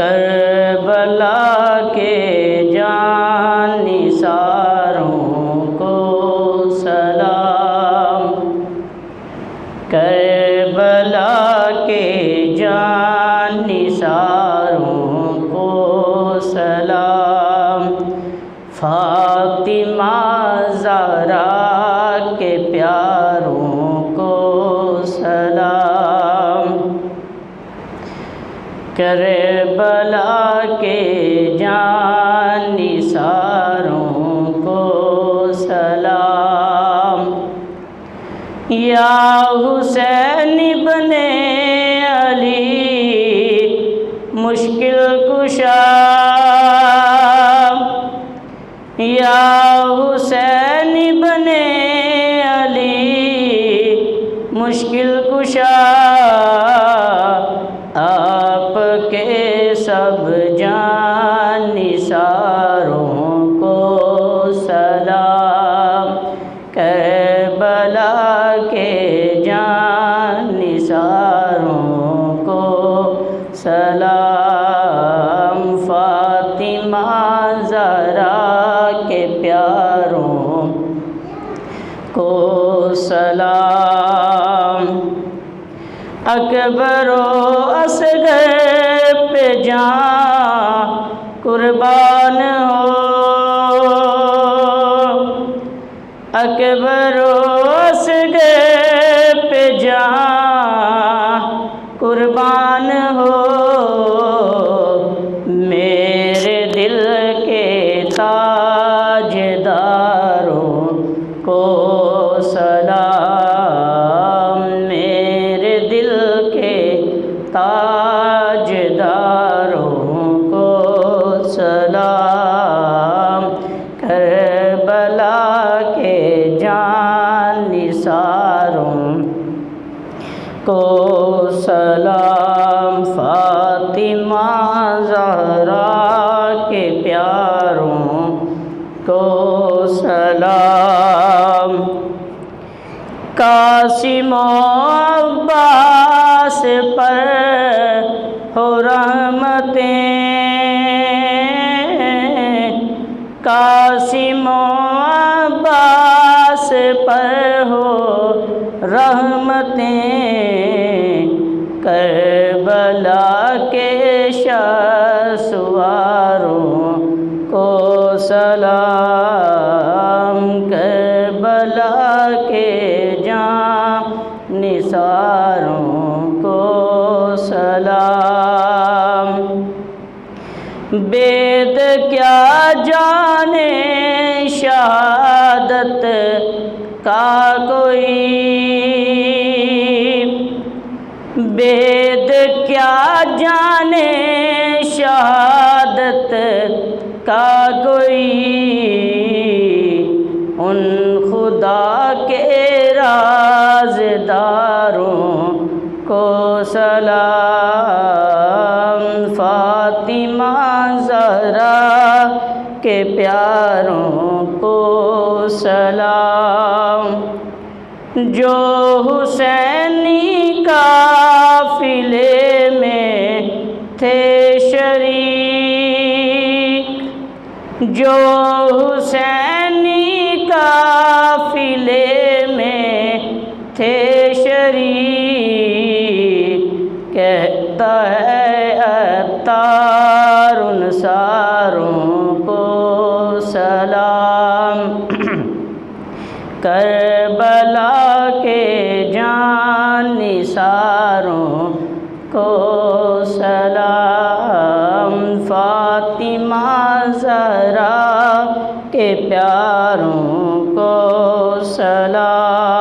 کربلا کے جان نثاروں کو سلام، کربلا کے جان نثاروں کو سلام، فاطمہ زہرا کے پیاروں کو سلام، کربلا کے جان نثاروں کو سلام، یا حسین ابن علی مشکل کشا، یا حسین ابن علی مشکل کشا، آپ کے سب جان نثاروں کو سلام، کربلا کے جان نثاروں کو سلام، فاطمہ زہرا کے پیاروں کو سلام، اکبر و اصغر پہ جان قربان ہو، اکبر و اصغر پہ جان قربان ہو، میرے دل کے تاجداروں کو سلام، میرے دل کے تاجداروں کو سلام، کربلا کے جان نثاروں کو سلام، فاطمہ زہرا کے پیاروں کو سلام، قاسم و عباس پر ہو رحمتیں، قاسم و عباس پر ہو رحمتیں، کربلا کے شہسواروں کو سلام، کربلا کے جان نثاروں کو سلام، بید کیا جانے شہادت کا کوئی، بید کیا جانے شہادت کا کوئی، ان خدا کے رازداروں کو سلام، فاطمہ زہرا کے پیاروں کو سلام، جو حسینی قافلے میں تھے شریک، جو حسینی قافلے میں تھے شریک، کہتا ہے عطار ان ساروں کو سلام، کربلا کے جان نثاروں کو سلام، فاطمہ زہرا کے پیاروں کو سلام۔